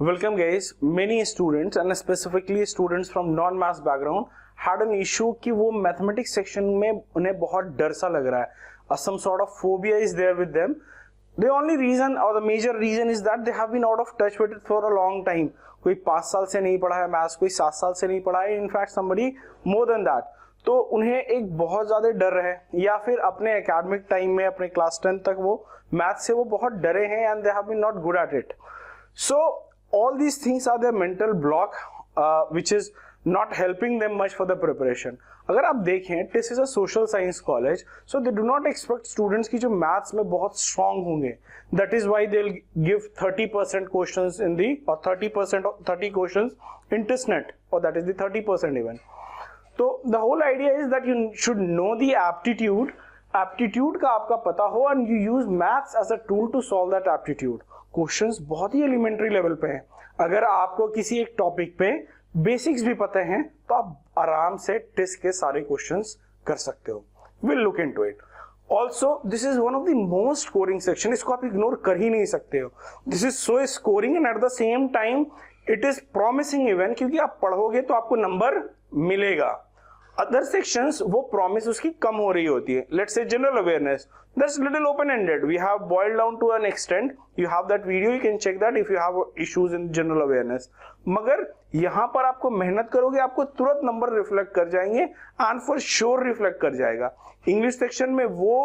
Welcome guys. Many students and specifically students from non-maths background had an issue कि वो mathematics section में उन्हें बहुत डर सा लग रहा है. Some sort of phobia is there with them. The only reason or the major reason is that they have been out of touch with it for a long time. कोई 5 साल से नहीं पढ़ा है मैथ्स, कोई 7 साल से नहीं पढ़ा है. In fact somebody more than that. तो उन्हें एक बहुत ज़्यादा डर है या फिर अपने एकेडमिक टाइम में अपने क्लास 10 तक वो मैथ्स से वो बहुत डरे हैं and they have been not good at it. So all these things are their mental block which is not helping them much for the preparation. अगर आप देखें this is a social science college, so they do not expect students की जो maths में बहुत strong होंगे. That is why they'll give 30% questions in the or 30% or 30 questions in test net, or that is the 30% even. तो the whole idea is that you should know the aptitude का आपका पता हो and you use maths as a tool to solve that aptitude. Questions बहुत ही elementary level पे हैं. अगर आपको किसी एक टॉपिक पे बेसिक्स भी पता हैं तो आप आराम से टेस्ट के सारे क्वेश्चंस कर सकते हो. Will look into it. Also this is one of the most scoring section. इसको आप इग्नोर कर ही नहीं सकते हो. This is so scoring and at the same time it is promising even, क्योंकि आप पढ़ोगे तो आपको नंबर मिलेगा. अदर सेक्शंस वो प्रॉमिस उसकी कम हो रही होती है. Let's say general awareness, that's little open ended. We have boiled down to an extent. You have that video, you can check that if you have issues in general awareness. मगर यहाँ पर आपको मेहनत करोगे आपको तुरंत नंबर रिफ्लेक्ट कर जाएंगे एंड फॉर श्योर रिफ्लेक्ट कर जाएगा. इंग्लिश सेक्शन में वो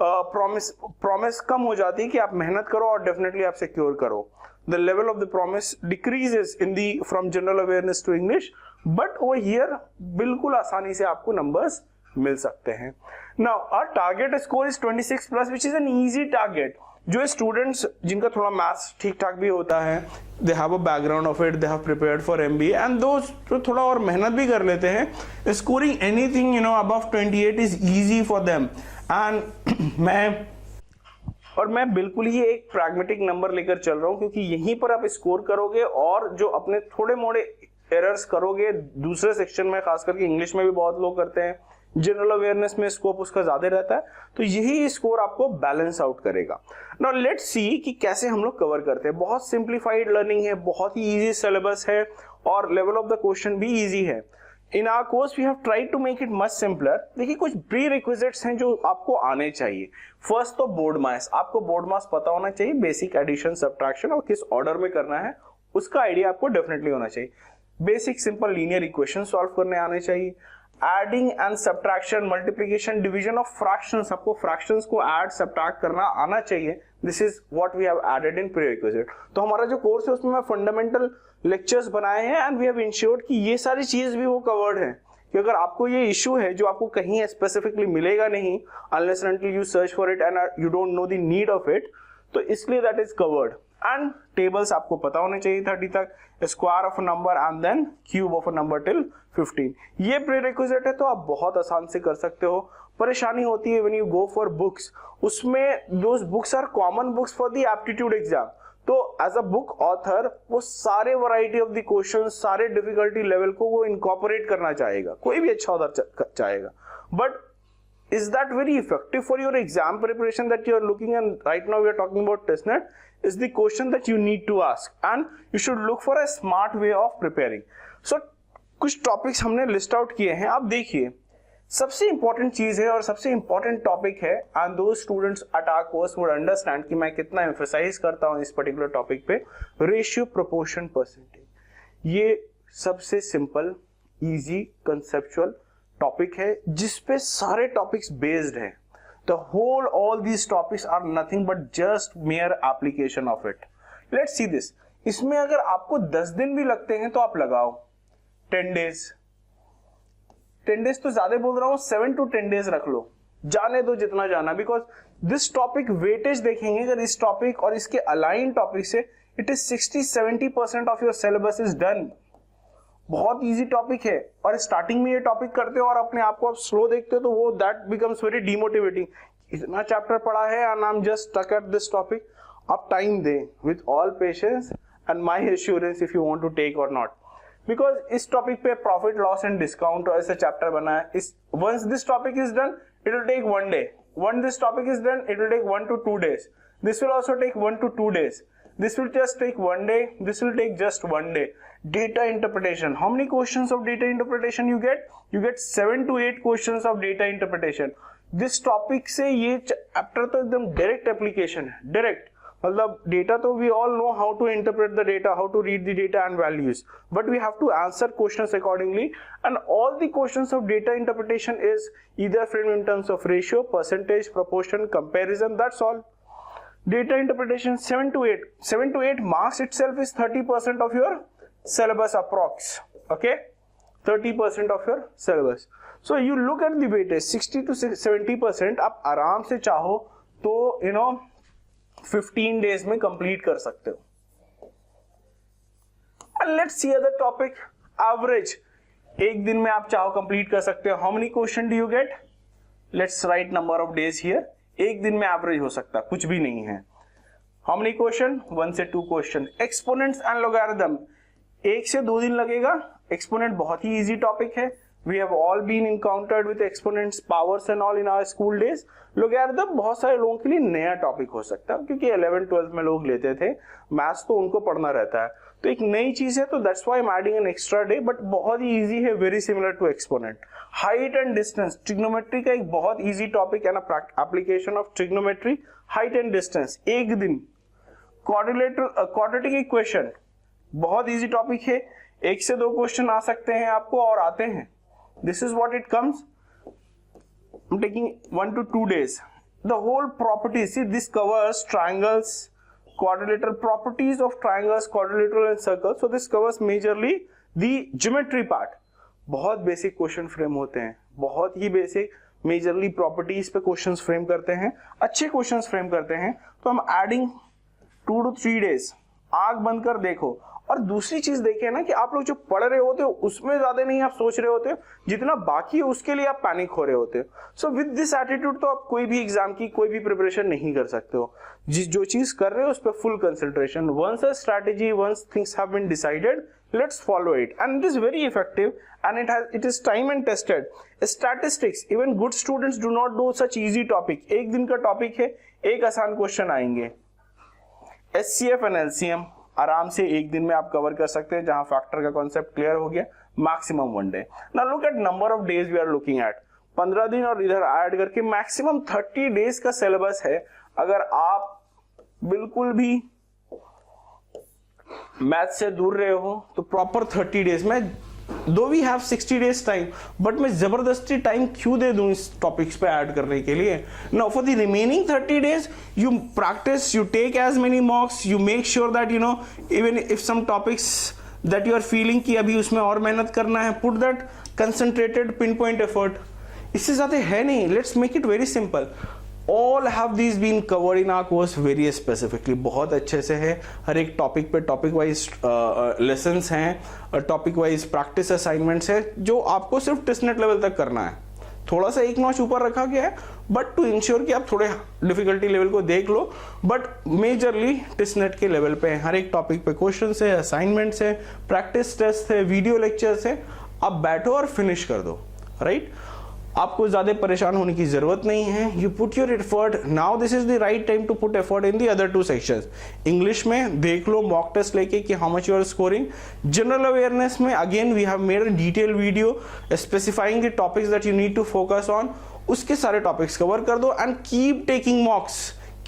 प्रॉमिस कम हो जाती है कि आप मेहनत करो और डेफिनेटली आप सिक्योर करो. The level of the promise decreases in the from general awareness to English, but over here बिल्कुल आसानी से आपको नंबर्स मिल सकते हैं. Now our target score is 26 plus, which is an easy target. जो स्टूडेंट्स जिनका थोड़ा मैथ्स ठीक ठाक भी होता है, they have a background of it, they have prepared for MBA, and those जो थोड़ा और मेहनत भी कर लेते हैं, scoring anything above 28 is easy for them. And मैं बिल्कुल ही एक प्रैग्मेटिक नंबर लेकर चल रहा हूं, क्योंकि यहीं पर आप स्कोर करोगे और जो अपने थोड़े मोड़े एरर्स करोगे दूसरे सेक्शन में, खास करके इंग्लिश में भी बहुत लोग करते हैं, जनरल अवेयरनेस में स्कोप उसका ज्यादा रहता है, तो यही स्कोर आपको बैलेंस आउट करेगा. नाउ लेट्स सी कि कैसे हम लोग कवर करते हैं. बहुत सिंप्लीफाइड लर्निंग है, बहुत ही इजी सिलेबस है और लेवल ऑफ द क्वेश्चन भी इजी है. In our course we have tried to make it much simpler. देखिए कुछ प्री रिक्विजिट्स हैं जो आपको आने चाहिए. फर्स्ट तो बोर्ड मास. आपको बोर्ड मास पता होना चाहिए, बेसिक एडिशन सब्ट्रैक्शन और किस ऑर्डर में करना है उसका आइडिया आपको डेफिनेटली होना चाहिए. Basic simple linear equation solve करने आने चाहिए. Adding and subtraction, multiplication, division of fractions, आपको फ्रैक्शंस को ऐड सब्ट्रैक्ट करना आना चाहिए. This is what we have added in prerequisite. तो हमारा जो कोर्स है उसमें मैं फंडामेंटल लेक्चर्स बनाए हैं एंड वी हैव इंश्योर्ड कि ये सारी चीज भी वो कवर्ड है. कि अगर आपको ये इशू है जो आपको कहीं स्पेसिफिकली मिलेगा नहीं unless and until you search for it and you don't know the need of it, तो इसलिए that is covered. And tables आपको पता होने चाहिए 30 तक, square of a number and then cube of a number till 15. ये prerequisite है तो आप बहुत आसान से कर सकते हो. परेशानी होती है when you go for books. उसमें those books are common books for the aptitude exam. तो एज अ बुक ऑथर वो सारे वैरायटी ऑफ द क्वेश्चन, सारे डिफिकल्टी लेवल को वो इनकॉर्पोरेट करना चाहेगा. कोई भी अच्छा ऑथर चाहेगा. But is that very effective for your exam preparation that you are looking? And right now we are talking about testnet is the question that you need to ask, and you should look for a smart way of preparing. So कुछ topics हमने list out किए हैं. आप देखिए सबसे important चीज है और सबसे इंपॉर्टेंट टॉपिक है, and though students at our course would understand कि मैं कितना एम्फसाइज करता हूं इस पर्टिकुलर टॉपिक पे. Ratio, proportion, percentage. ये सबसे सिंपल, इजी, कंसेप्चुअल टॉपिक है जिसपे सारे टॉपिक्स बेस्ड है. The whole all these topics are nothing but just mere application of it. Let's see this. इसमें अगर आपको 10 दिन भी लगते हैं तो आप लगाओ 10 डेज. 10 डेज तो ज्यादा बोल रहा हूं, 7 to 10 डेज रख लो, जाने दो जितना जाना. बिकॉज दिस टॉपिक वेटेज देखेंगे अगर इस टॉपिक और इसके अलाइन टॉपिक से, it is 60-70% of your syllabus is done. बहुत इजी टॉपिक है और स्टार्टिंग में ये टॉपिक करते हो और अपने आप को आप स्लो देखते हो तो वो दैट बिकम्स वेरी डिमोटिवेटिंग. इतना चैप्टर पढ़ा है and I am just stuck at this topic. आप टाइम दें with all patience and my assurance if you want to take और नॉट. बिकॉज इस टॉपिक पे प्रॉफिट, लॉस एंड डिस्काउंट ऐसा chapter बना है. Once this topic is done it will take 1 day. Once this topic is done it will take 1 to 2 days. This will also take 1 to 2 days. This will just take 1 day. This will take just 1 day. Data interpretation. How many questions of data interpretation you get? You get 7 to 8 questions of data interpretation. This topic से ये chapter तो एकदम direct application है, direct मतलब data तो we all know how to interpret the data, how to read the data and values, but we have to answer questions accordingly and all the questions of data interpretation is either frame in terms of ratio, percentage, proportion, comparison, that's all. Data interpretation 7 to 8. 7 to 8 marks itself is 30% of your syllabus approx. Okay, 30% of your syllabus. So you look at the weightage 60 to 70%. आप आराम से चाहो तो 15 days में complete कर सकते हो. And let's see other topic. Average. एक दिन में आप चाहो complete कर सकते हो. How many question do you get? Let's write number of days here. एक दिन में एवरेज हो सकता है, कुछ भी नहीं है. How many question? 1 से 2 क्वेश्चन. एक्सपोनेंट्स एंड लॉगरिथम 1 से 2 दिन लगेगा. एक्सपोनेंट बहुत ही इजी टॉपिक है. We have all been encountered with exponents, powers and all in our school days. Logarithm बहुत सारे लोगों के लिए नया टॉपिक हो सकता है क्योंकि 11th-12th में लोग लेते थे, मैथ्स तो उनको पढ़ना रहता है, तो एक नई चीज है, तो that's why I am adding an extra day. But बहुत ही इजी है, very similar to exponent. Height and distance, trigonometry का एक बहुत इजी टॉपिक है ना, application of trigonometry, height and distance. एक दिन. क्वाड्रेटिक इक्वेशन बहुत इजी टॉपिक है, 1 से 2 क्वेश्चन आ सकते हैं आपको और आते हैं. This is what it comes. I am taking 1 to 2 days. The whole properties, see this covers triangles, quadrilateral, properties of triangles, quadrilateral and circles. So this covers majorly the geometry part. बहुत basic question frame होते हैं, बहुत ही basic, majorly properties पे questions frame करते हैं, अच्छे questions frame करते हैं. तो हम एडिंग 2 to 3 days. आंख बंद कर देखो. और दूसरी चीज देखिए ना कि आप लोग जो पढ़ रहे होते हो उसमें ज्यादा नहीं आप सोच रहे होते हो, जितना बाकी है उसके लिए आप पैनिक हो रहे होते हो. सो विद दिस एटीट्यूड तो आप कोई भी एग्जाम की कोई भी प्रिपरेशन नहीं कर सकते हो. जो चीज कर रहे हो उस पर full concentration. Once a strategy, once things have been decided, let's follow it, and it is very effective and it is time and tested. Statistics, even good students do not do such easy topic. एक दिन का topic है, एक आसान question आएंगे. HCF and LCM आराम से एक दिन में आप कवर कर सकते हैं, जहां फैक्टर का कॉन्सेप्ट क्लियर हो गया. Maximum 1 day. Now look at number of days we are looking at. 15 दिन और इधर ऐड करके मैक्सिमम 30 days का सिलेबस है. अगर आप बिल्कुल भी मैथ से दूर रहे हो तो प्रॉपर 30 days में, though we have 60 days time, but मैं जबरदस्ती टाइम क्यों दे दूं इस टॉपिक्स पे ऐड करने के लिए? No, for the remaining 30 days you practice, you take as many mocks, you make sure that you know even if some topics that you are feeling कि अभी उसमें और मेहनत करना है, put that concentrated pinpoint effort. इससे ज्यादा है नहीं. Let's make it very simple. All have these been covered in our course very specifically. बहुत अच्छे से है. हर एक टॉपिक पे टॉपिक वाइज लेसन्स हैं, टॉपिक वाइज प्रैक्टिस असाइनमेंट्स है, जो आपको सिर्फ टेस्टनेट लेवल तक करना है. थोड़ा सा एक नॉच ऊपर रखा गया है, बट टू इंश्योर कि आप थोड़े डिफिकल्टी लेवल को देख लो, बट मेजरली टेस्टनेट के लेवल पे हर एक टॉपिक पे क्वेश्चन है, असाइनमेंट्स है, प्रैक्टिस टेस्ट है, वीडियो लेक्चर्स है. आप बैठो और फिनिश कर दो. राइट, आपको ज्यादा परेशान होने की जरूरत नहीं है. You put your effort. Now this is the right time to put effort in the other 2 sections. English में देख लो मॉक टेस्ट लेके कि how much you are scoring. General awareness में again we have made a detail video specifying the topics that you need to focus on. उसके सारे topics cover कर दो and keep taking mocks.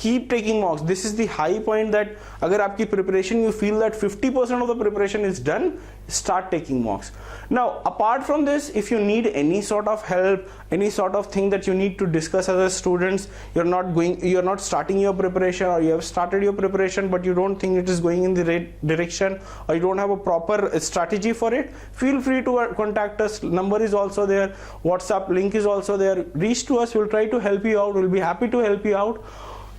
Keep taking mocks. This is the high point that अगर आपकी preparation you feel that 50% of the preparation is done, start taking mocks. Now apart from this, if you need any sort of help, any sort of thing that you need to discuss as a students, you're not starting your preparation, or you have started your preparation but you don't think it is going in the right direction, or you don't have a proper strategy for it, feel free to contact us. Number is also there, WhatsApp link is also there. Reach to us, we'll try to help you out. We'll be happy to help you out.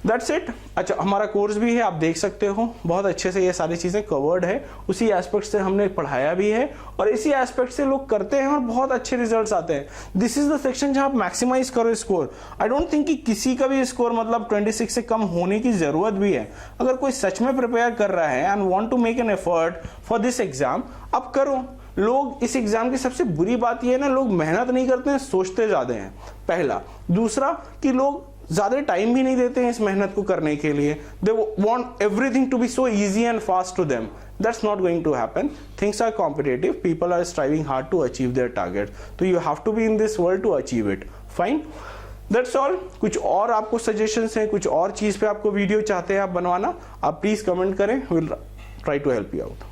That's it. अच्छा, हमारा course भी है, आप देख सकते हो, बहुत अच्छे से ये सारी चीजें कवर्ड है. उसी एस्पेक्ट से हमने पढ़ाया भी है और इसी एस्पेक्ट से लोग करते हैं और बहुत अच्छे रिजल्ट्स आते हैं. दिस इज द सेक्शन जहां आप मैक्सिमाइज करो स्कोर. आई डोंट थिंक कि किसी का भी स्कोर मतलब 26 से कम होने की जरूरत भी है. अगर कोई सच में प्रिपेयर कर रहा है and want to make an effort for this exam, आप करो. लोग इस एग्जाम की सबसे बुरी बात यह है ना, लोग मेहनत नहीं करते हैं, सोचते ज्यादा हैं. पहला. दूसरा कि लोग ज्यादा टाइम भी नहीं देते हैं इस मेहनत को करने के लिए. They want everything to be so easy and fast to them. That's not going to happen. Things are competitive. People are striving hard to achieve their targets. So you have to be in this world to achieve it. Fine. That's all. कुछ और आपको suggestions हैं, कुछ और चीज पे आपको video चाहते हैं आप बनवाना, आप प्लीज कमेंट करें. We'll try to help you out.